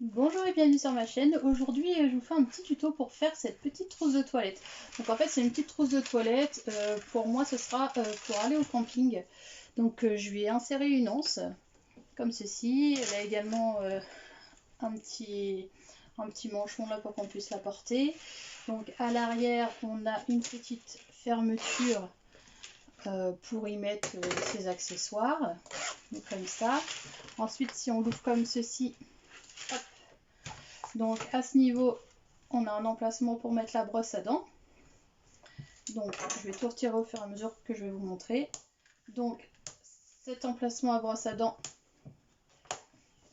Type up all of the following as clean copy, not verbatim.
Bonjour et bienvenue sur ma chaîne. Aujourd'hui, je vous fais un petit tuto pour faire cette petite trousse de toilette. Donc en fait, c'est une petite trousse de toilette. Pour moi, ce sera pour aller au camping. Donc je lui ai inséré une anse, comme ceci. Elle a également un petit manchon là pour qu'on puisse la porter. Donc à l'arrière, on a une petite fermeture pour y mettre ses accessoires. Donc comme ça. Ensuite, si on l'ouvre comme ceci, hop. Donc à ce niveau, on a un emplacement pour mettre la brosse à dents. Donc je vais tout retirer au fur et à mesure que je vais vous montrer. Donc cet emplacement à brosse à dents,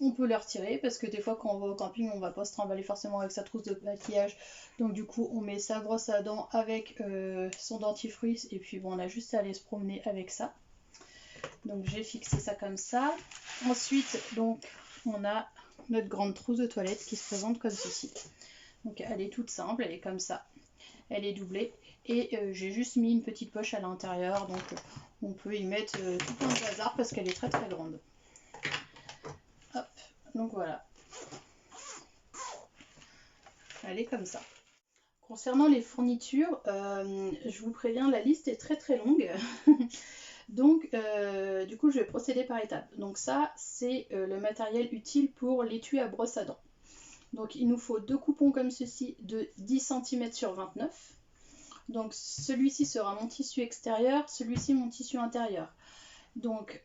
on peut le retirer parce que des fois quand on va au camping, on va pas se trimballer forcément avec sa trousse de maquillage. Donc du coup, on met sa brosse à dents avec son dentifrice et puis bon, on a juste à aller se promener avec ça. Donc j'ai fixé ça comme ça. Ensuite, donc on a notre grande trousse de toilette qui se présente comme ceci. Donc elle est toute simple, elle est comme ça. Elle est doublée et j'ai juste mis une petite poche à l'intérieur, donc on peut y mettre tout plein de bazar parce qu'elle est très très grande. Hop, donc voilà. Elle est comme ça. Concernant les fournitures, je vous préviens, la liste est très très longue. Donc du coup je vais procéder par étapes. Donc ça c'est le matériel utile pour l'étui à brosse à dents. Donc il nous faut deux coupons comme ceci de 10 cm sur 29. Donc celui-ci sera mon tissu extérieur, celui-ci mon tissu intérieur. Donc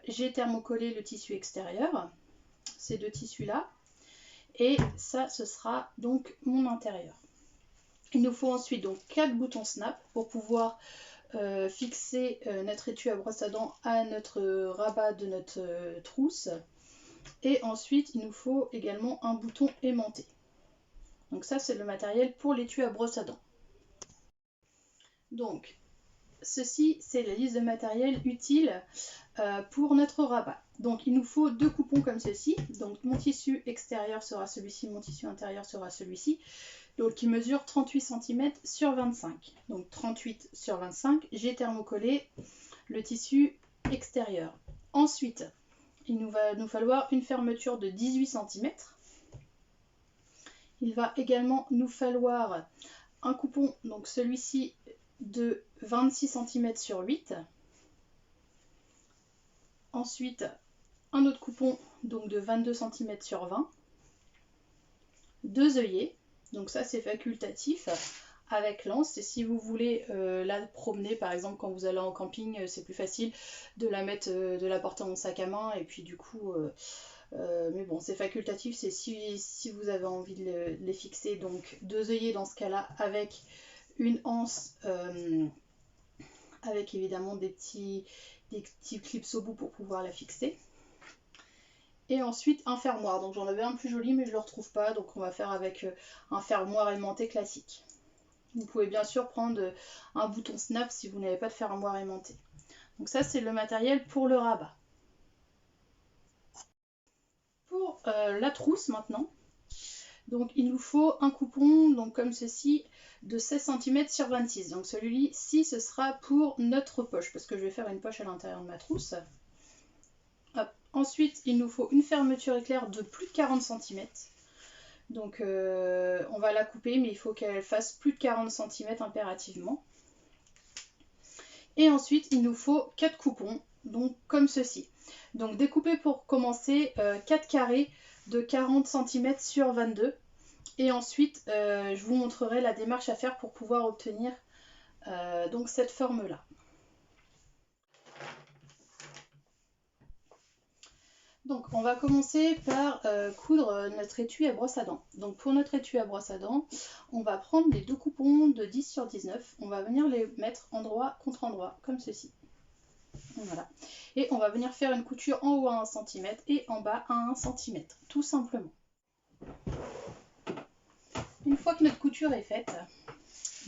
j'ai thermocollé le tissu extérieur, ces deux tissus-là, et ça ce sera donc mon intérieur. Il nous faut ensuite donc 4 boutons snap pour pouvoir fixer notre étui à brosse à dents à notre rabat de notre trousse. Et ensuite il nous faut également un bouton aimanté. Donc ça c'est le matériel pour l'étui à brosse à dents. Donc ceci c'est la liste de matériel utile pour notre rabat. Donc il nous faut deux coupons comme ceci. Donc mon tissu extérieur sera celui-ci, mon tissu intérieur sera celui-ci. Donc qui mesure 38 cm sur 25. Donc 38 sur 25, j'ai thermocollé le tissu extérieur. Ensuite, il va nous falloir une fermeture de 18 cm. Il va également nous falloir un coupon, donc celui-ci de 26 cm sur 8. Ensuite, un autre coupon donc de 22 cm sur 20. Deux œillets, donc ça c'est facultatif avec l'anse. Et si vous voulez la promener par exemple quand vous allez en camping, c'est plus facile de la mettre, de la porter en sac à main. Et puis du coup, mais bon c'est facultatif, c'est si vous avez envie de les fixer. Donc deux œillets dans ce cas-là avec une anse, avec évidemment des petits clips au bout pour pouvoir la fixer. Et ensuite un fermoir, donc j'en avais un plus joli mais je ne le retrouve pas, donc on va faire avec un fermoir aimanté classique. Vous pouvez bien sûr prendre un bouton snap si vous n'avez pas de fermoir aimanté. Donc ça c'est le matériel pour le rabat. Pour la trousse maintenant, donc il nous faut un coupon donc comme ceci de 16 cm sur 26. Donc celui-ci ce sera pour notre poche parce que je vais faire une poche à l'intérieur de ma trousse. Hop. Ensuite il nous faut une fermeture éclair de plus de 40 cm. Donc on va la couper mais il faut qu'elle fasse plus de 40 cm impérativement. Et ensuite il nous faut 4 coupons, donc comme ceci. Donc découper pour commencer 4 carrés de 40 cm sur 22. Et ensuite je vous montrerai la démarche à faire pour pouvoir obtenir donc cette forme là. Donc on va commencer par coudre notre étui à brosse à dents. Donc pour notre étui à brosse à dents, on va prendre les deux coupons de 10 sur 19, on va venir les mettre endroit contre endroit, comme ceci. Voilà. Et on va venir faire une couture en haut à 1 cm et en bas à 1 cm, tout simplement. Une fois que notre couture est faite,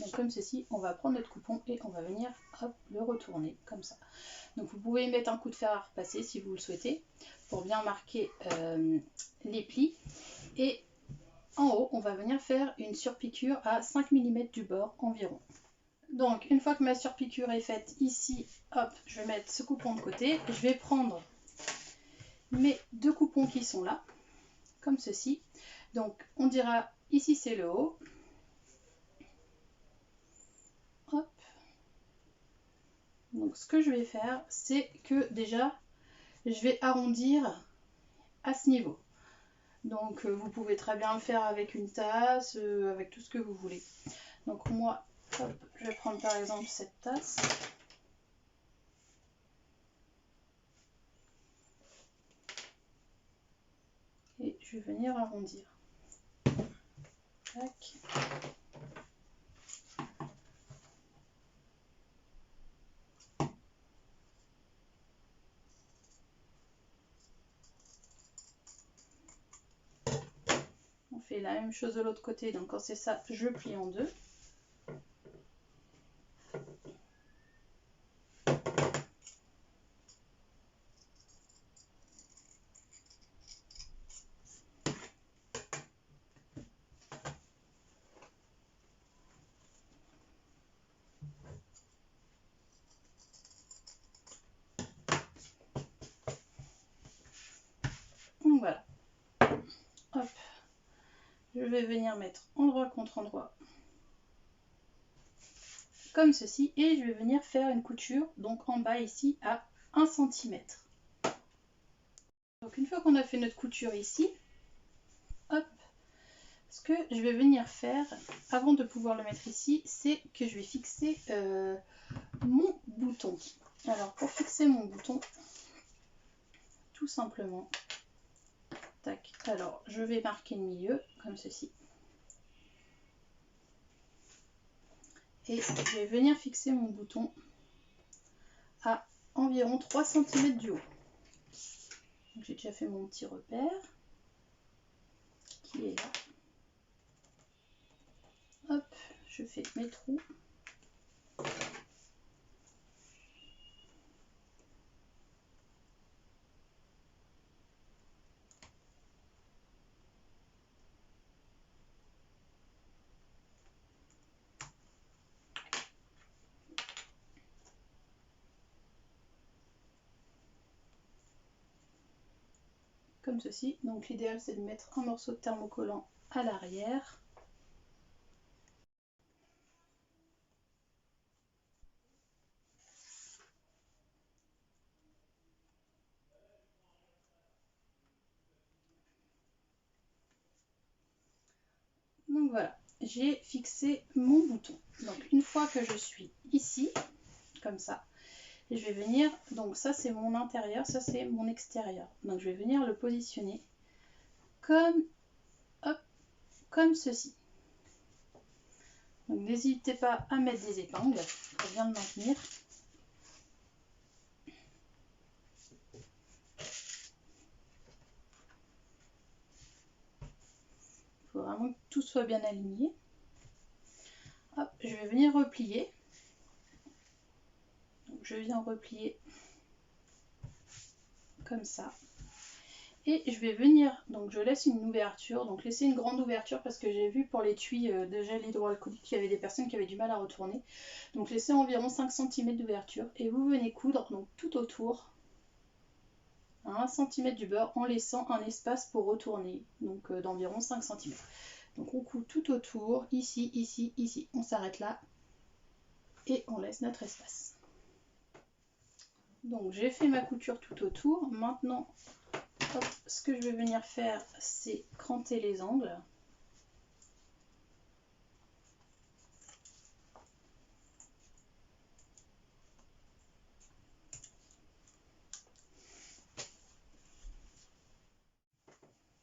donc comme ceci, on va prendre notre coupon et on va venir hop, le retourner comme ça. Donc vous pouvez mettre un coup de fer à repasser si vous le souhaitez pour bien marquer les plis. Et en haut, on va venir faire une surpiqûre à 5 mm du bord environ. Donc une fois que ma surpiqûre est faite ici, hop, je vais mettre ce coupon de côté. Je vais prendre mes deux coupons qui sont là. comme ceci. Donc on dira ici c'est le haut. Hop. Donc ce que je vais faire, c'est que déjà je vais arrondir à ce niveau. Donc vous pouvez très bien le faire avec une tasse, avec tout ce que vous voulez. Donc moi, hop, je vais prendre par exemple cette tasse. Et je vais venir arrondir. Tac. On fait la même chose de l'autre côté, donc quand c'est ça, je plie en deux. Donc voilà. Hop. Je vais venir mettre endroit contre endroit. Comme ceci. Et je vais venir faire une couture, donc en bas ici, à 1 cm. Donc une fois qu'on a fait notre couture ici, hop, ce que je vais venir faire, avant de pouvoir le mettre ici, c'est que je vais fixer mon bouton. Alors pour fixer mon bouton, tout simplement, tac, alors je vais marquer le milieu, comme ceci. Et je vais venir fixer mon bouton à environ 3 cm du haut. J'ai déjà fait mon petit repère qui est là. Hop, je fais mes trous. Comme ceci. Donc l'idéal c'est de mettre un morceau de thermocollant à l'arrière. Donc voilà, j'ai fixé mon bouton. Donc une fois que je suis ici, comme ça, et je vais venir, donc ça c'est mon intérieur, ça c'est mon extérieur. Donc je vais venir le positionner comme, hop, comme ceci. Donc n'hésitez pas à mettre des épingles pour bien le maintenir. Il faut vraiment que tout soit bien aligné. Hop, je vais venir replier. Donc je viens replier comme ça. Et je vais venir, donc je laisse une ouverture, donc laissez une grande ouverture parce que j'ai vu pour les tuyaux de gel hydroalcoolique qu'il y avait des personnes qui avaient du mal à retourner. Donc laissez environ 5 cm d'ouverture et vous venez coudre donc tout autour à 1 cm du beurre en laissant un espace pour retourner, donc d'environ 5 cm. Donc on coud tout autour, ici, ici, ici. On s'arrête là et on laisse notre espace. Donc j'ai fait ma couture tout autour. Maintenant, hop, ce que je vais venir faire, c'est cranter les angles.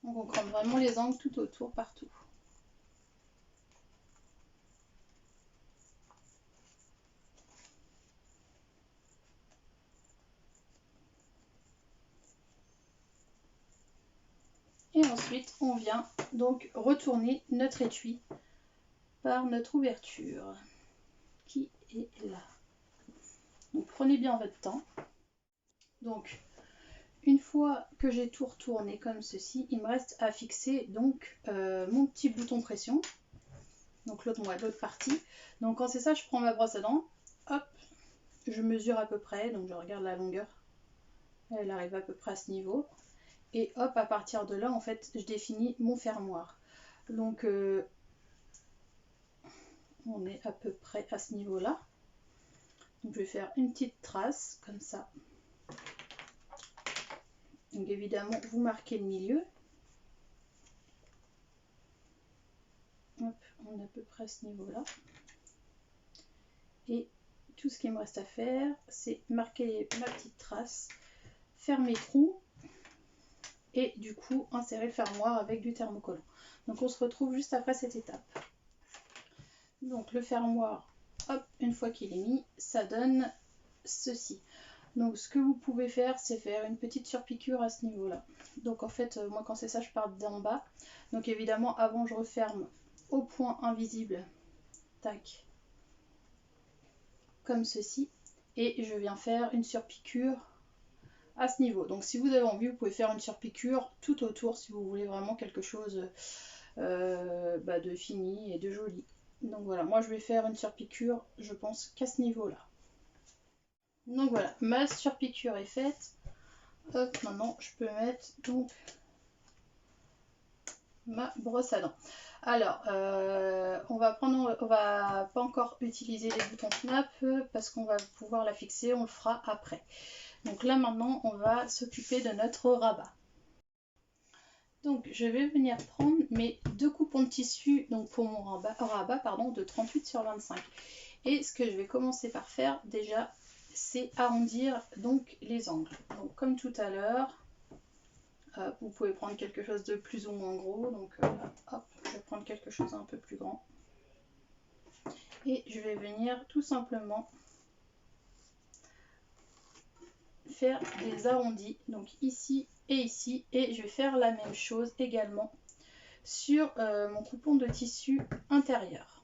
Donc on crante vraiment les angles tout autour, partout. Et ensuite, on vient donc retourner notre étui par notre ouverture qui est là. Donc prenez bien votre temps. Donc une fois que j'ai tout retourné comme ceci, il me reste à fixer donc mon petit bouton pression. Donc l'autre partie. Donc quand c'est ça, je prends ma brosse à dents, hop, je mesure à peu près, donc je regarde la longueur. Elle arrive à peu près à ce niveau. et hop, à partir de là en fait je définis mon fermoir. Donc on est à peu près à ce niveau là. Donc je vais faire une petite trace comme ça. Donc évidemment vous marquez le milieu. Hop, on est à peu près à ce niveau là. Et tout ce qu'il me reste à faire, c'est marquer ma petite trace, faire mes trous et du coup insérer le fermoir avec du thermocollant. Donc on se retrouve juste après cette étape. Donc le fermoir, hop, une fois qu'il est mis, ça donne ceci. Donc ce que vous pouvez faire, c'est faire une petite surpiqûre à ce niveau-là. Donc en fait, moi quand c'est ça, je pars d'en bas. Donc évidemment, avant je referme au point invisible, tac, comme ceci. Et je viens faire une surpiqûre à ce niveau. Donc si vous avez envie, vous pouvez faire une surpiqûre tout autour si vous voulez vraiment quelque chose de fini et de joli. Donc voilà, moi je vais faire une surpiqûre, je pense qu'à ce niveau-là. Donc voilà, ma surpiqûre est faite. Hop, maintenant je peux mettre donc ma brosse à dents. Alors, on va pas encore utiliser les boutons snap parce qu'on va pouvoir la fixer, on le fera après. Donc là maintenant, on va s'occuper de notre rabat. Donc je vais venir prendre mes deux coupons de tissu donc pour mon rabat pardon, de 38 sur 25. Et ce que je vais commencer par faire déjà, c'est arrondir donc les angles. Donc comme tout à l'heure, vous pouvez prendre quelque chose de plus ou moins gros. Donc hop, je vais prendre quelque chose un peu plus grand. Et je vais venir tout simplement faire des arrondis, donc ici et ici, et je vais faire la même chose également sur mon coupon de tissu intérieur.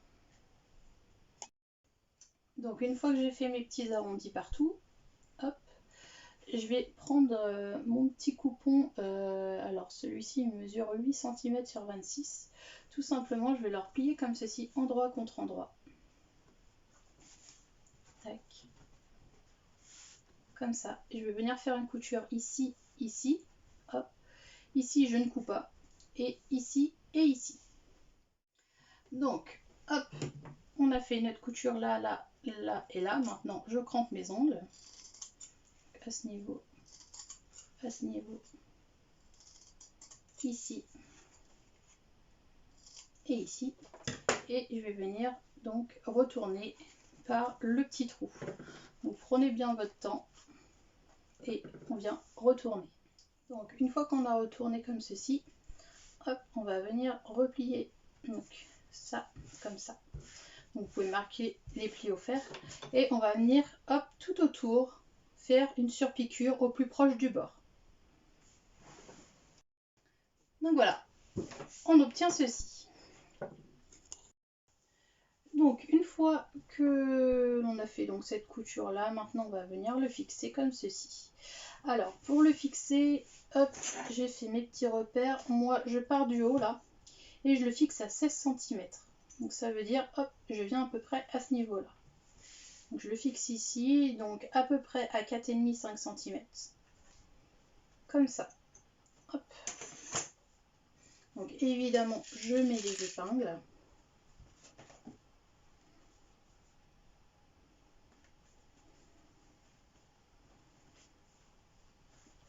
Donc une fois que j'ai fait mes petits arrondis partout, hop, je vais prendre mon petit coupon, alors celui-ci il mesure 8 cm sur 26, tout simplement je vais le replier comme ceci, endroit contre endroit. Tac. Comme ça, et je vais venir faire une couture ici, ici, hop, ici je ne coupe pas, et ici et ici. Donc, hop, on a fait notre couture là, là, là et là. Maintenant, je crampe mes ongles à ce niveau, ici et ici, et je vais venir donc retourner par le petit trou. Donc prenez bien votre temps et on vient retourner. Donc une fois qu'on a retourné comme ceci, hop, on va venir replier donc ça comme ça. Donc vous pouvez marquer les plis au fer et on va venir hop tout autour faire une surpiqûre au plus proche du bord. Donc voilà, on obtient ceci. Donc une fois que l'on a fait donc cette couture là, maintenant on va venir le fixer comme ceci. Alors pour le fixer, hop, j'ai fait mes petits repères. Moi je pars du haut là et je le fixe à 16 cm. Donc ça veut dire, hop, je viens à peu près à ce niveau là. Donc je le fixe ici, donc à peu près à 4,5-5 cm. Comme ça. Hop. Donc évidemment, je mets les épingles.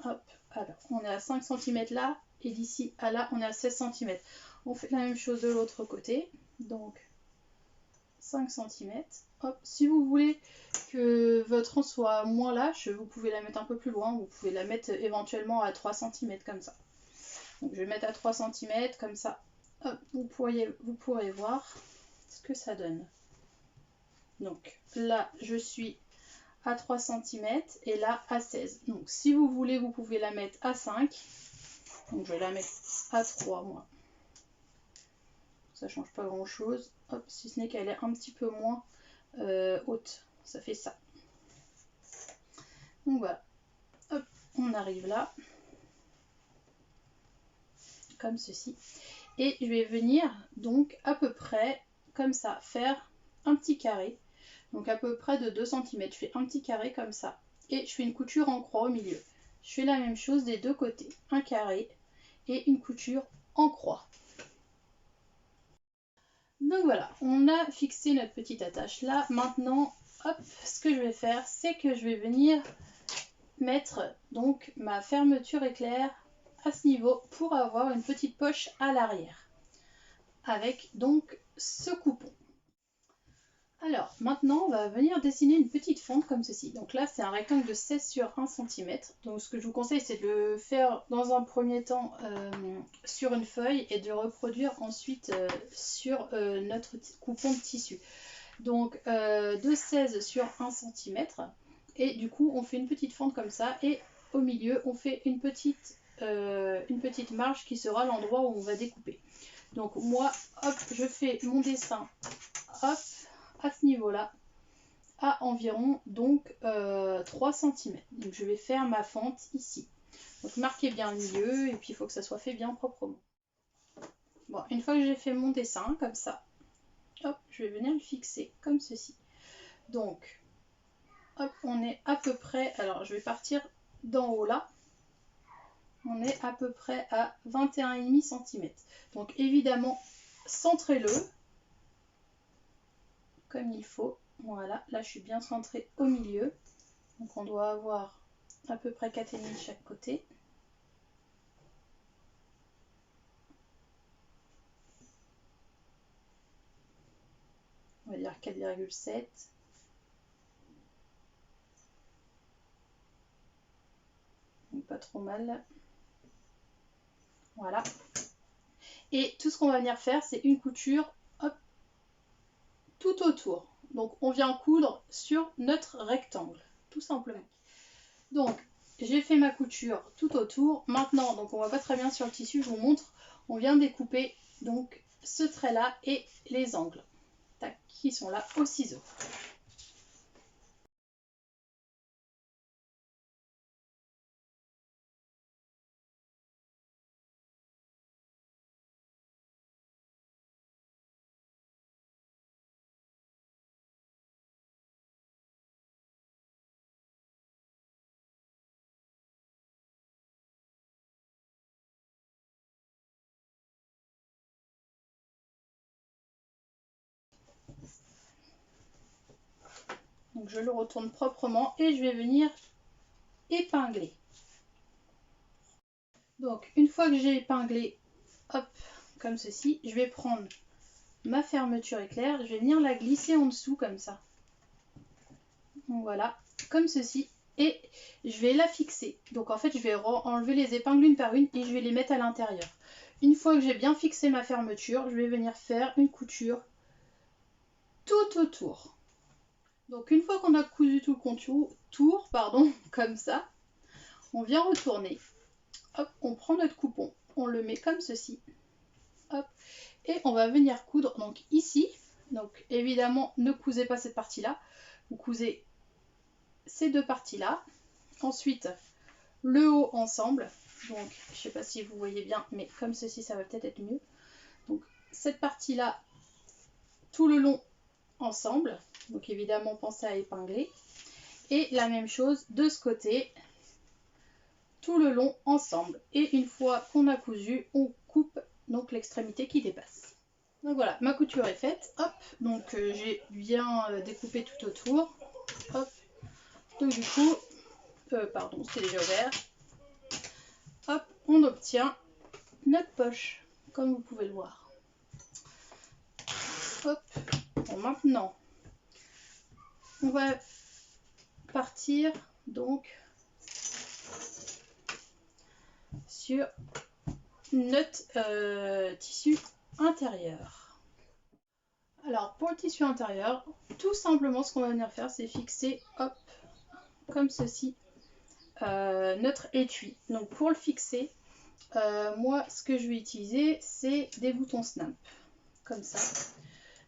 Hop, alors on est à 5 cm là, et d'ici à là, on est à 16 cm. On fait la même chose de l'autre côté. Donc 5 cm. Hop, si vous voulez que votre rang soit moins lâche, vous pouvez la mettre un peu plus loin. Vous pouvez la mettre éventuellement à 3 cm comme ça. Donc je vais mettre à 3 cm comme ça. Hop, vous pourrez voir ce que ça donne. Donc là, je suis à 3 cm et là à 16. Donc si vous voulez, vous pouvez la mettre à 5. Donc je vais la mettre à 3 moi. Ça change pas grand chose. Hop, si ce n'est qu'elle est un petit peu moins haute. Ça fait ça. Donc voilà. Hop, on arrive là. Comme ceci. Et je vais venir donc à peu près comme ça faire un petit carré. Donc à peu près de 2 cm. Je fais un petit carré comme ça. Et je fais une couture en croix au milieu. je fais la même chose des deux côtés, un carré et une couture en croix. Donc voilà, on a fixé notre petite attache là. Maintenant, hop, ce que je vais faire, c'est que je vais venir mettre donc ma fermeture éclair à ce niveau pour avoir une petite poche à l'arrière avec donc ce coupon. Alors maintenant on va venir dessiner une petite fente comme ceci. Donc là c'est un rectangle de 16 sur 1 cm. Donc ce que je vous conseille c'est de le faire dans un premier temps sur une feuille et de le reproduire ensuite sur notre coupon de tissu. Donc de 16 sur 1 cm. Et du coup on fait une petite fente comme ça et au milieu on fait une petite marge qui sera l'endroit où on va découper. Donc moi hop je fais mon dessin hop à ce niveau là à environ donc 3 cm. Donc je vais faire ma fente ici. Donc marquez bien le milieu et puis il faut que ça soit fait bien proprement. Bon, une fois que j'ai fait mon dessin comme ça, hop, je vais venir le fixer comme ceci. Donc hop, on est à peu près, alors je vais partir d'en haut là, on est à peu près à 21,5 cm. Donc évidemment, centrez-le comme il faut. Voilà, là je suis bien centrée au milieu. Donc on doit avoir à peu près 4,5 de chaque côté. On va dire 4,7. Donc pas trop mal. Voilà. Et tout ce qu'on va venir faire, c'est une couture hop, tout autour. Donc on vient coudre sur notre rectangle, tout simplement. Donc j'ai fait ma couture tout autour. Maintenant, donc on voit pas très bien sur le tissu, je vous montre. On vient découper donc ce trait là et les angles tac, qui sont là au ciseau. Donc je le retourne proprement et je vais venir épingler. Donc une fois que j'ai épinglé, hop, comme ceci, je vais prendre ma fermeture éclair, je vais venir la glisser en dessous comme ça. Donc voilà, comme ceci. Et je vais la fixer. Donc en fait, je vais enlever les épingles une par une et je vais les mettre à l'intérieur. Une fois que j'ai bien fixé ma fermeture, je vais venir faire une couture tout autour. Donc une fois qu'on a cousu tout le contour, comme ça, on vient retourner. Hop, on prend notre coupon, on le met comme ceci. Hop, et on va venir coudre donc ici. Donc évidemment, ne cousez pas cette partie-là. Vous cousez ces deux parties-là. Ensuite, le haut ensemble. Donc, je ne sais pas si vous voyez bien, mais comme ceci, ça va peut-être être mieux. Donc, cette partie-là, tout le long ensemble. Donc, évidemment, pensez à épingler. Et la même chose de ce côté, tout le long ensemble. Et une fois qu'on a cousu, on coupe donc l'extrémité qui dépasse. Donc voilà, ma couture est faite. Hop, donc j'ai bien découpé tout autour. Hop, donc du coup, pardon, c'était déjà ouvert. Hop, on obtient notre poche, comme vous pouvez le voir. Hop, bon, maintenant, on va partir donc sur notre tissu intérieur. Alors, pour le tissu intérieur, tout simplement, ce qu'on va venir faire, c'est fixer, hop, comme ceci, notre étui. Donc, pour le fixer, moi, ce que je vais utiliser, c'est des boutons snap, comme ça.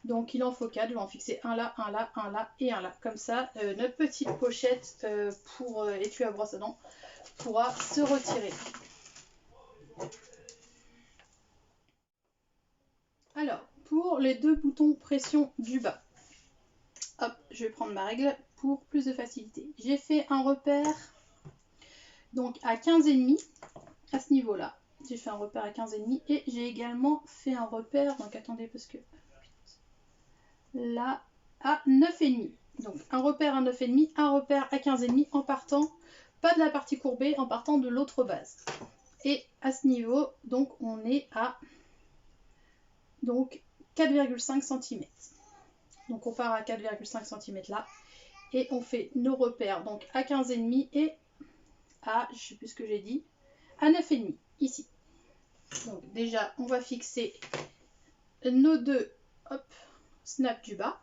Donc, il en faut 4, je vais en fixer un là, un là, un là et un là. Comme ça, notre petite pochette pour étui à brosse à dents pourra se retirer. Alors, pour les deux boutons pression du bas, hop, je vais prendre ma règle pour plus de facilité. J'ai fait un repère Donc à 15,5 à ce niveau-là. J'ai fait un repère à 15,5 et j'ai également fait un repère, donc attendez parce que là à 9,5. Donc un repère à 9,5, un repère à 15,5 en partant, pas de la partie courbée, en partant de l'autre base. Et à ce niveau, donc on est à donc 4,5 cm. Donc on part à 4,5 cm là et on fait nos repères donc à 15,5 et à, je sais plus ce que j'ai dit, à 9,5 ici. Donc déjà on va fixer nos deux snaps du bas.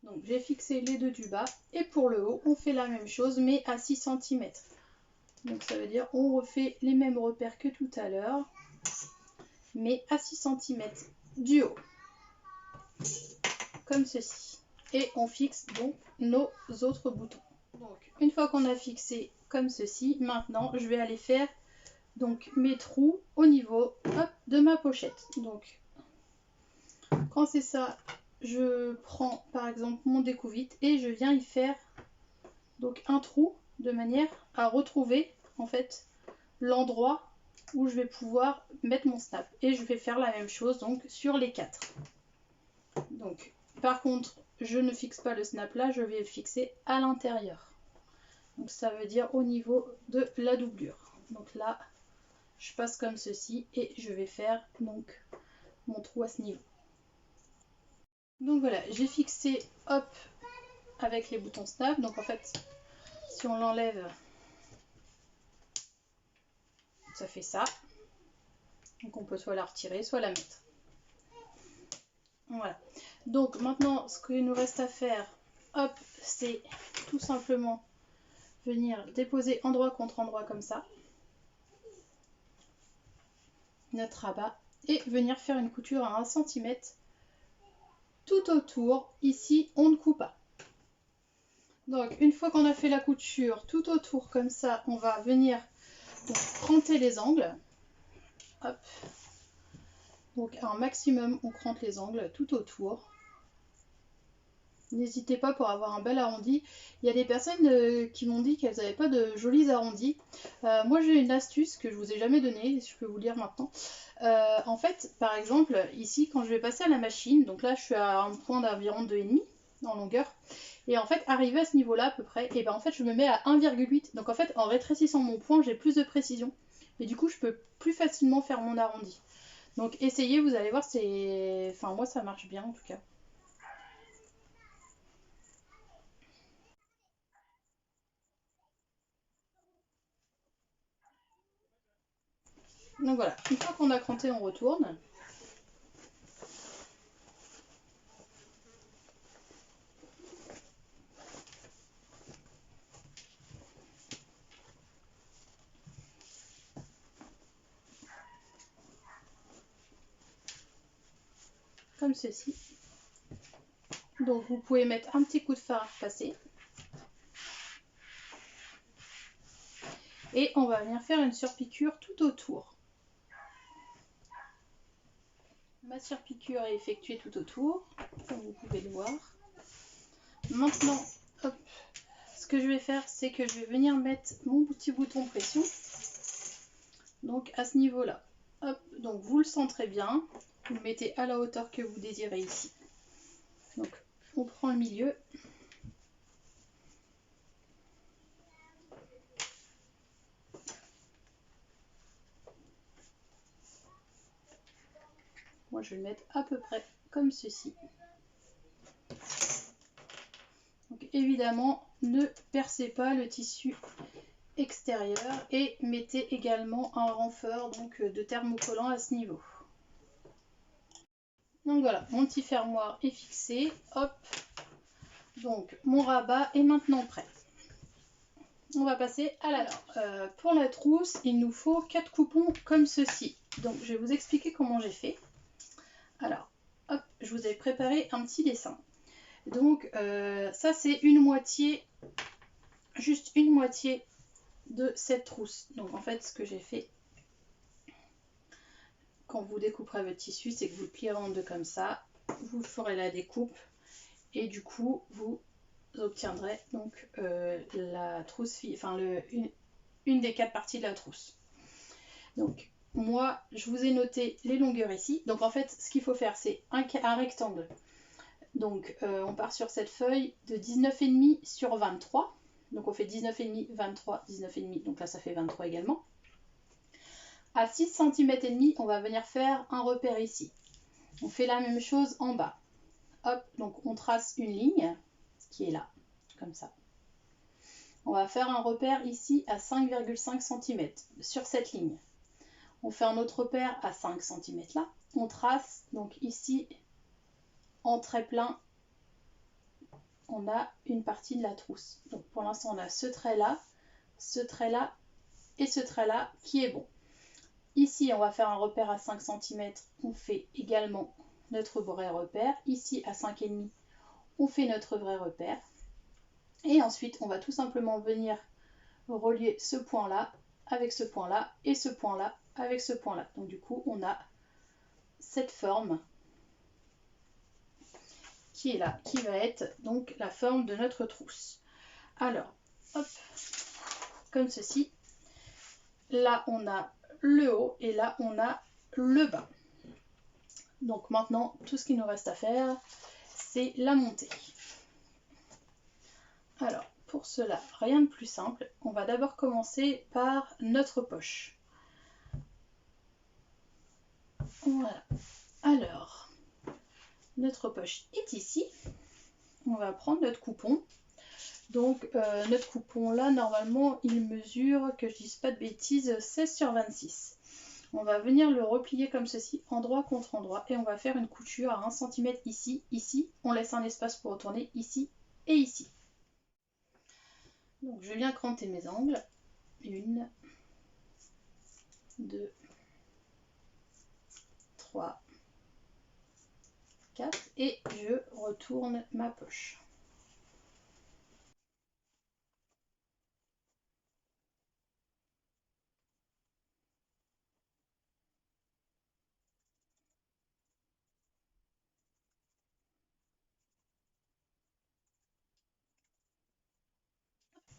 Donc j'ai fixé les deux du bas et pour le haut on fait la même chose mais à 6 cm. Donc ça veut dire on refait les mêmes repères que tout à l'heure mais à 6 cm du haut. Comme ceci. Et on fixe donc nos autres boutons. Donc une fois qu'on a fixé comme ceci, maintenant je vais aller faire donc mes trous au niveau de ma pochette. Donc quand c'est ça, je prends par exemple mon découvite et je viens y faire donc un trou de manière à retrouver en fait l'endroit où je vais pouvoir mettre mon snap. Et je vais faire la même chose donc sur les 4. Donc par contre, je ne fixe pas le snap là, je vais le fixer à l'intérieur. Donc ça veut dire au niveau de la doublure. Donc là, je passe comme ceci et je vais faire donc mon trou à ce niveau. Donc voilà, j'ai fixé avec les boutons snap. Donc en fait, si on l'enlève, ça fait ça. Donc on peut soit la retirer, soit la mettre. Voilà. Donc maintenant, ce qu'il nous reste à faire, c'est tout simplement venir déposer endroit contre endroit comme ça notre rabat et venir faire une couture à 1 cm tout autour. Ici on ne coupe pas. Donc une fois qu'on a fait la couture tout autour comme ça, on va venir cranter les angles. Hop. Donc un maximum on crante les angles tout autour. N'hésitez pas pour avoir un bel arrondi. Il y a des personnes qui m'ont dit qu'elles n'avaient pas de jolis arrondis. Moi j'ai une astuce que je vous ai jamais donnée, je peux vous le dire maintenant. En fait, par exemple, ici quand je vais passer à la machine, donc là je suis à un point d'environ 2,5 en longueur. Et en fait, arrivé à ce niveau-là à peu près, et ben en fait je me mets à 1,8. Donc en fait, en rétrécissant mon point, j'ai plus de précision. Et du coup, je peux plus facilement faire mon arrondi. Donc essayez, vous allez voir, c'est... Enfin moi ça marche bien en tout cas. Donc voilà, une fois qu'on a cranté, on retourne. Comme ceci. Donc vous pouvez mettre un petit coup de fer à repasser. Et on va venir faire une surpiqûre tout autour. Ma surpiqûre est effectuée tout autour, comme vous pouvez le voir. Maintenant, ce que je vais faire, c'est que je vais venir mettre mon petit bouton pression. Donc à ce niveau-là. Donc vous le centrez bien. Vous le mettez à la hauteur que vous désirez ici. Donc on prend le milieu. Moi je vais le mettre à peu près comme ceci. Donc évidemment, ne percez pas le tissu extérieur et mettez également un renfort donc, de thermocollant à ce niveau. Donc voilà, mon petit fermoir est fixé. Hop. Donc mon rabat est maintenant prêt. On va passer à la lame. Pour la trousse, il nous faut 4 coupons comme ceci. Donc je vais vous expliquer comment j'ai fait. Alors, hop, je vous ai préparé un petit dessin. Donc ça c'est une moitié, juste une moitié de cette trousse. Donc en fait ce que j'ai fait, quand vous découperez votre tissu, c'est que vous le plierez en deux comme ça, vous ferez la découpe et du coup vous obtiendrez donc la trousse, enfin une des 4 parties de la trousse. Donc moi je vous ai noté les longueurs ici. Donc en fait ce qu'il faut faire c'est un rectangle. Donc on part sur cette feuille de 19,5 sur 23. Donc on fait 19,5, 23, 19,5. Donc là ça fait 23 également. À 6 cm et demi, on va venir faire un repère ici. On fait la même chose en bas. Hop, donc on trace une ligne qui est là, comme ça. On va faire un repère ici à 5,5 cm sur cette ligne. On fait un autre repère à 5 cm là. On trace donc ici en trait plein, on a une partie de la trousse. Donc pour l'instant on a ce trait là et ce trait là qui est bon. Ici on va faire un repère à 5 cm, on fait également notre vrai repère. Ici à 5,5 on fait notre vrai repère. Et ensuite on va tout simplement venir relier ce point là avec ce point là et ce point là avec ce point là. Donc du coup on a cette forme qui est là, qui va être donc la forme de notre trousse. Alors, hop, comme ceci. Là, on a le haut et là, on a le bas. Donc maintenant, tout ce qu'il nous reste à faire, c'est la montée. Alors, pour cela, rien de plus simple. On va d'abord commencer par notre poche. Voilà. Alors, notre poche est ici. On va prendre notre coupon. Donc notre coupon là, normalement, il mesure, que je dise pas de bêtises, 16 sur 26. On va venir le replier comme ceci, endroit contre endroit, et on va faire une couture à 1 cm ici, ici. On laisse un espace pour retourner ici et ici. Donc je viens cranter mes angles. 1, 2, 3, 4, et je retourne ma poche.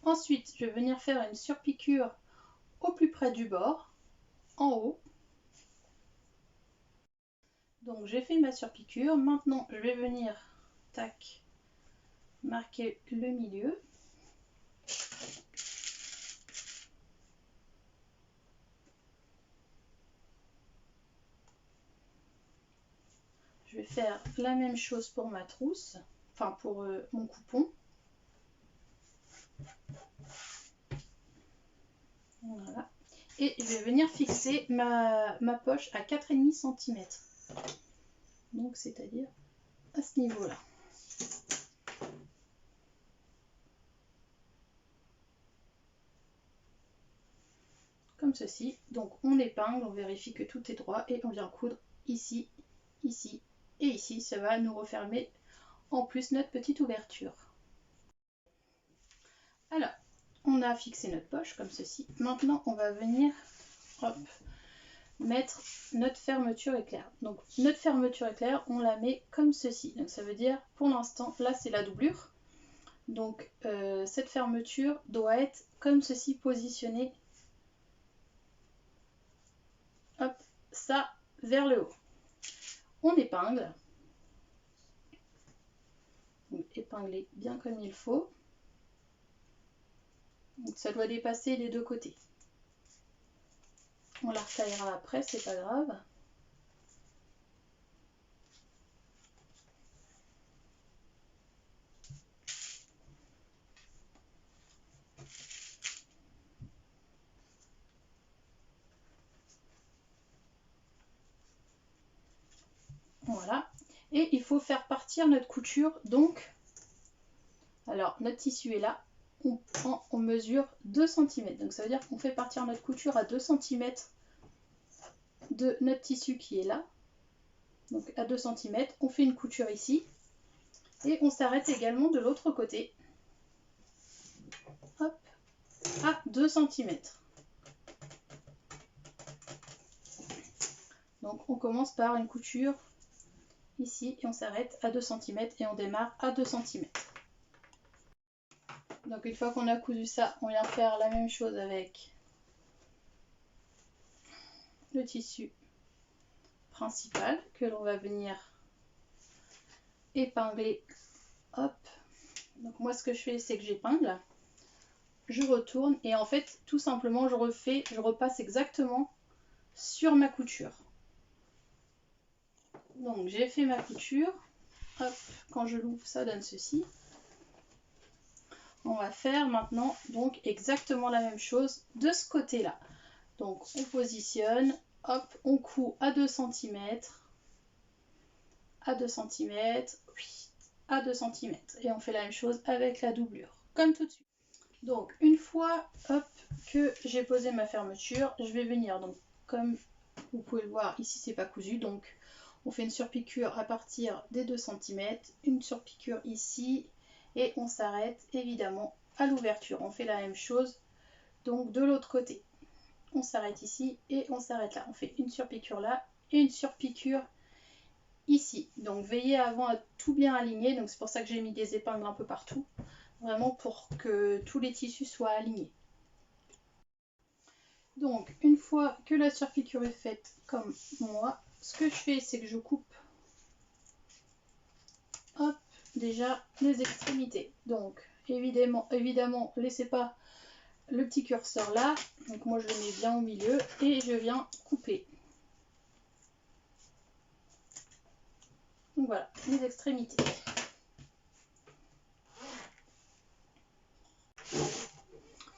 Ensuite, je vais venir faire une surpiqûre au plus près du bord, en haut. Donc j'ai fait ma surpiqûre. Maintenant, je vais venir, tac, marquer le milieu. Je vais faire la même chose pour ma trousse, enfin pour mon coupon. Voilà. Et je vais venir fixer ma poche à 4,5 cm. Donc c'est-à-dire à ce niveau-là. Comme ceci. Donc on épingle, on vérifie que tout est droit et on vient coudre ici, ici et ici. Ça va nous refermer en plus notre petite ouverture. Alors, on a fixé notre poche comme ceci. Maintenant, on va venir, hop, mettre notre fermeture éclair. Donc notre fermeture éclair, on la met comme ceci. Donc ça veut dire, pour l'instant, là c'est la doublure. Donc cette fermeture doit être comme ceci, positionnée, hop, ça vers le haut. On épingle. Donc épingler bien comme il faut. Donc ça doit dépasser les deux côtés. On la retaillera après, c'est pas grave. Voilà. Et il faut faire partir notre couture. Donc, alors notre tissu est là. On mesure 2 cm. Donc ça veut dire qu'on fait partir notre couture à 2 cm de notre tissu qui est là. Donc à 2 cm, on fait une couture ici. Et on s'arrête également de l'autre côté. Hop, à 2 cm. Donc on commence par une couture ici et on s'arrête à 2 cm et on démarre à 2 cm. Donc une fois qu'on a cousu ça, on vient faire la même chose avec le tissu principal que l'on va venir épingler. Hop. Donc moi ce que je fais, c'est que j'épingle, je retourne et en fait tout simplement je repasse exactement sur ma couture. Donc j'ai fait ma couture. Hop, quand je l'ouvre, ça donne ceci. On va faire maintenant donc exactement la même chose de ce côté-là. Donc on positionne, hop, on coud à 2 cm, à 2 cm, à 2 cm. Et on fait la même chose avec la doublure, comme tout de suite. Donc une fois hop, que j'ai posé ma fermeture, je vais venir, donc comme vous pouvez le voir, ici c'est pas cousu, donc on fait une surpiqûre à partir des 2 cm, une surpiqûre ici, et on s'arrête évidemment à l'ouverture. On fait la même chose donc de l'autre côté. On s'arrête ici et on s'arrête là. On fait une surpiqûre là et une surpiqûre ici. Donc veillez avant à tout bien aligner. Donc c'est pour ça que j'ai mis des épingles un peu partout. Vraiment pour que tous les tissus soient alignés. Donc une fois que la surpiqûre est faite comme moi, ce que je fais c'est que je coupe hop, déjà les extrémités. Donc évidemment laissez pas le petit curseur là, donc moi je le mets bien au milieu et je viens couper. Donc voilà, les extrémités.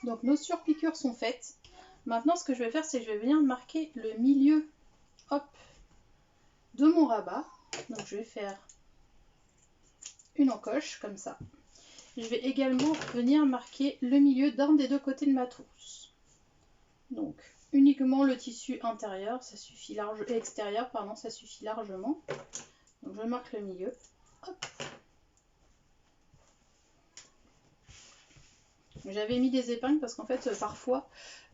Donc nos surpiqûres sont faites. Maintenant ce que je vais faire, c'est que je vais venir marquer le milieu hop, de mon rabat. Donc je vais faire une encoche comme ça. Je vais également venir marquer le milieu d'un des deux côtés de ma trousse. Donc uniquement le tissu intérieur, ça suffit extérieur, pardon, ça suffit largement. Donc je marque le milieu. Hop. J'avais mis des épingles parce qu'en fait parfois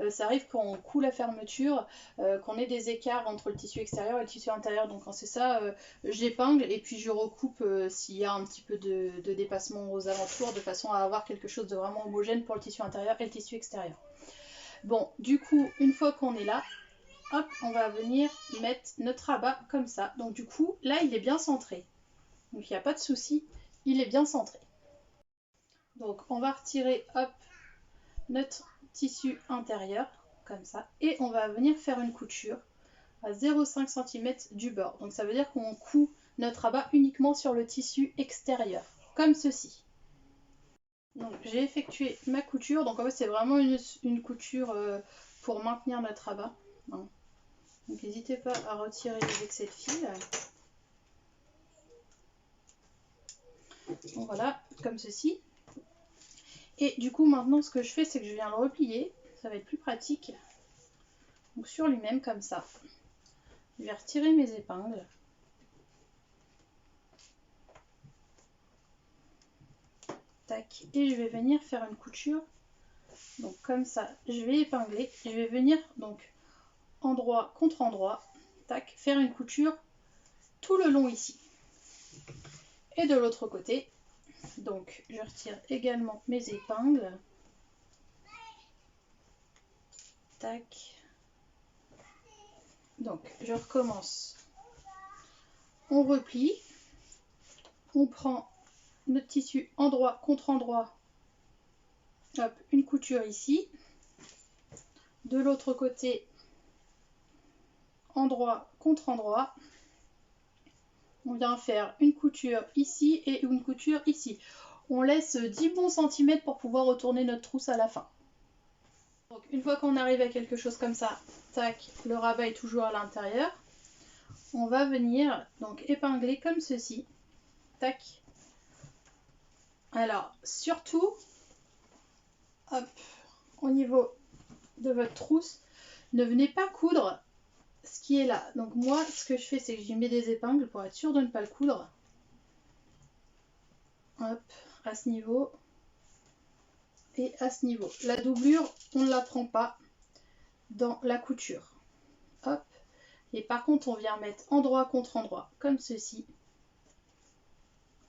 ça arrive quand on coud la fermeture qu'on ait des écarts entre le tissu extérieur et le tissu intérieur. Donc quand c'est ça, j'épingle et puis je recoupe s'il y a un petit peu de dépassement aux alentours, de façon à avoir quelque chose de vraiment homogène pour le tissu intérieur et le tissu extérieur. Bon, du coup, une fois qu'on est là, hop, on va venir mettre notre rabat comme ça. Donc du coup, là il est bien centré. Donc il n'y a pas de souci, il est bien centré. Donc on va retirer hop, notre tissu intérieur comme ça et on va venir faire une couture à 0,5 cm du bord. Donc ça veut dire qu'on coud notre rabat uniquement sur le tissu extérieur comme ceci. Donc j'ai effectué ma couture, donc en fait c'est vraiment une couture pour maintenir notre rabat. Donc n'hésitez pas à retirer les excès de fil. Donc voilà, comme ceci. Et du coup maintenant ce que je fais, c'est que je viens le replier, ça va être plus pratique. Donc sur lui-même comme ça. Je vais retirer mes épingles. Tac, et je vais venir faire une couture. Donc comme ça, je vais épingler. Je vais venir donc endroit contre endroit. Tac, faire une couture tout le long ici. Et de l'autre côté, donc je retire également mes épingles. Tac. Donc je recommence. On replie. On prend notre tissu endroit contre endroit. Hop, une couture ici. De l'autre côté, endroit contre endroit. On vient faire une couture ici et une couture ici. On laisse 10 bons centimètres pour pouvoir retourner notre trousse à la fin. Donc une fois qu'on arrive à quelque chose comme ça, tac, le rabat est toujours à l'intérieur. On va venir donc épingler comme ceci. Tac. Alors surtout, hop, au niveau de votre trousse, ne venez pas coudre ce qui est là. Donc moi, ce que je fais, c'est que j'y mets des épingles pour être sûr de ne pas le coudre. Hop, à ce niveau et à ce niveau. La doublure, on ne la prend pas dans la couture. Hop. Et par contre, on vient mettre endroit contre endroit, comme ceci.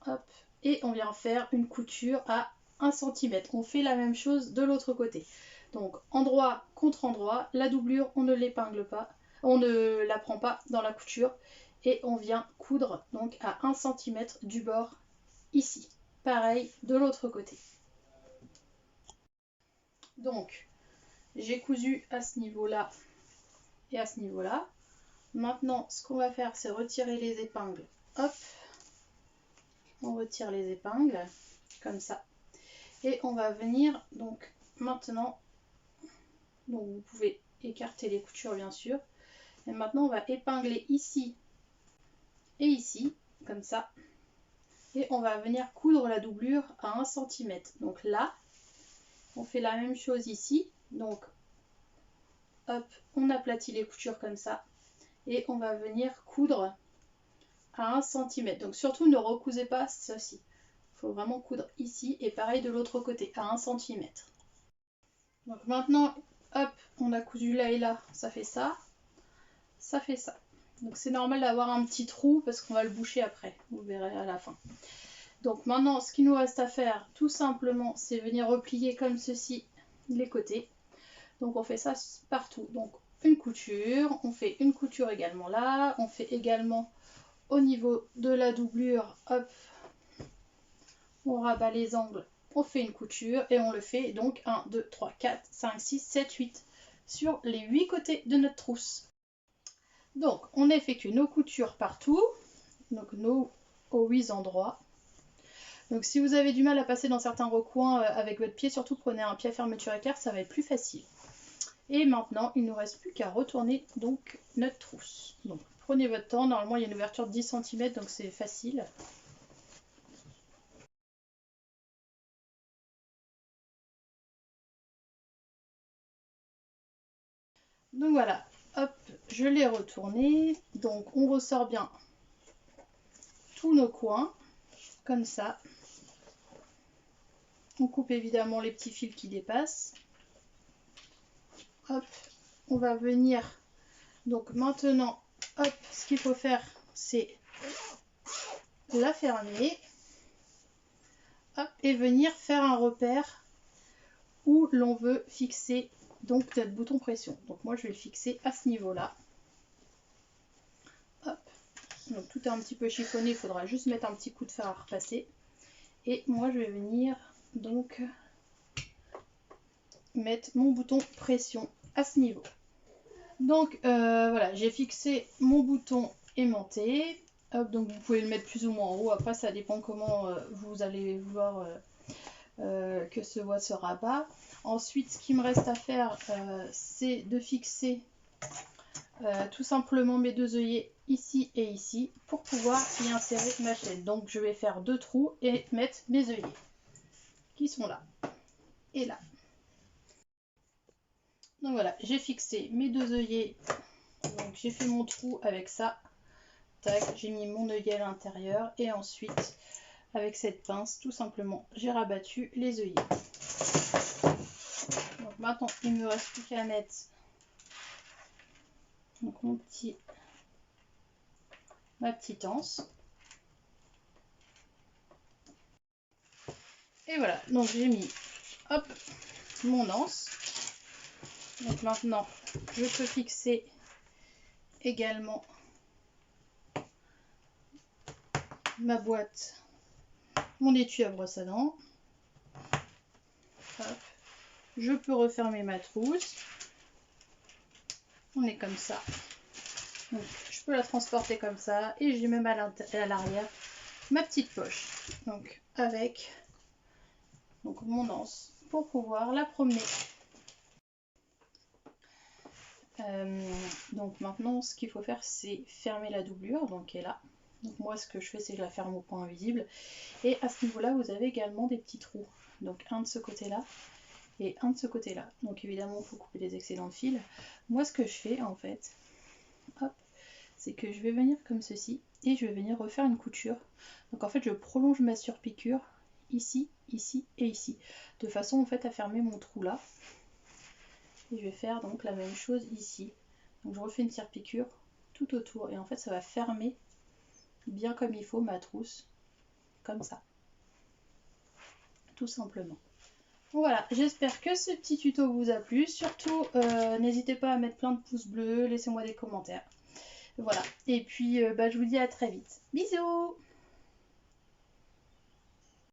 Hop. Et on vient faire une couture à 1 cm. On fait la même chose de l'autre côté. Donc endroit contre endroit, la doublure on ne l'épingle pas, on ne la prend pas dans la couture et on vient coudre donc à 1 cm du bord ici. Pareil de l'autre côté. Donc j'ai cousu à ce niveau-là et à ce niveau-là. Maintenant ce qu'on va faire c'est retirer les épingles. Hop, on retire les épingles comme ça. Et on va venir donc maintenant, donc vous pouvez écarter les coutures bien sûr. Et maintenant on va épingler ici et ici, comme ça. Et on va venir coudre la doublure à 1 cm. Donc là, on fait la même chose ici. Donc hop, on aplatit les coutures comme ça. Et on va venir coudre à 1 cm. Donc surtout ne recousez pas ceci. Il faut vraiment coudre ici et pareil de l'autre côté à 1 cm. Donc maintenant, hop, on a cousu là et là, ça fait ça. Ça fait ça. Donc c'est normal d'avoir un petit trou parce qu'on va le boucher après, vous verrez à la fin. Donc maintenant ce qu'il nous reste à faire tout simplement c'est venir replier comme ceci les côtés. Donc on fait ça partout. Donc une couture, on fait une couture également là, on fait également au niveau de la doublure, hop, on rabat les angles, on fait une couture et on le fait donc 1, 2, 3, 4, 5, 6, 7, 8 sur les 8 côtés de notre trousse. Donc on effectue nos coutures partout, donc nos aux 8 endroits. Donc si vous avez du mal à passer dans certains recoins avec votre pied, surtout prenez un pied à fermeture éclair, ça va être plus facile. Et maintenant il ne nous reste plus qu'à retourner donc notre trousse. Donc prenez votre temps, normalement il y a une ouverture de 10 cm donc c'est facile. Donc voilà, hop, je l'ai retourné. Donc on ressort bien tous nos coins, comme ça. On coupe évidemment les petits fils qui dépassent. Hop, on va venir, donc maintenant, hop, ce qu'il faut faire, c'est la fermer. Hop, et venir faire un repère où l'on veut fixer donc notre bouton pression. Donc moi je vais le fixer à ce niveau-là. Hop, donc tout est un petit peu chiffonné, il faudra juste mettre un petit coup de fer à repasser. Et moi je vais venir donc mettre mon bouton pression à ce niveau. Donc voilà, j'ai fixé mon bouton aimanté. Hop, donc vous pouvez le mettre plus ou moins en haut, après ça dépend comment vous allez vouloir que ce voit se rabat. Ensuite ce qui me reste à faire c'est de fixer tout simplement mes deux œillets ici et ici pour pouvoir y insérer ma chaîne. Donc je vais faire 2 trous et mettre mes œillets qui sont là et là. Donc voilà, j'ai fixé mes 2 œillets, donc j'ai fait mon trou avec ça, tac, j'ai mis mon œillet à l'intérieur et ensuite avec cette pince tout simplement j'ai rabattu les œillets. Donc maintenant il me reste plus qu'à mettre donc ma petite anse. Et voilà, donc j'ai mis hop mon anse. Donc maintenant je peux fixer également ma boîte, mon étui à brosse à dents. Hop. Je peux refermer ma trousse. On est comme ça. Donc, je peux la transporter comme ça. Et j'ai même à l'arrière ma petite poche. Donc avec donc, mon anse pour pouvoir la promener. Donc maintenant ce qu'il faut faire c'est fermer la doublure. Donc elle est là. Donc moi ce que je fais c'est que je la ferme au point invisible. Et à ce niveau là vous avez également des petits trous. Donc un de ce côté là et un de ce côté là. Donc évidemment il faut couper les excédents de fil. Moi ce que je fais en fait, hop, c'est que je vais venir comme ceci et je vais venir refaire une couture. Donc en fait je prolonge ma surpiqûre ici, ici et ici. De façon en fait à fermer mon trou là. Et je vais faire donc la même chose ici. Donc je refais une surpiqûre tout autour et en fait ça va fermer bien comme il faut ma trousse. Comme ça. tout simplement. Voilà, j'espère que ce petit tuto vous a plu. Surtout, n'hésitez pas à mettre plein de pouces bleus, laissez-moi des commentaires. Voilà, et puis je vous dis à très vite. Bisous!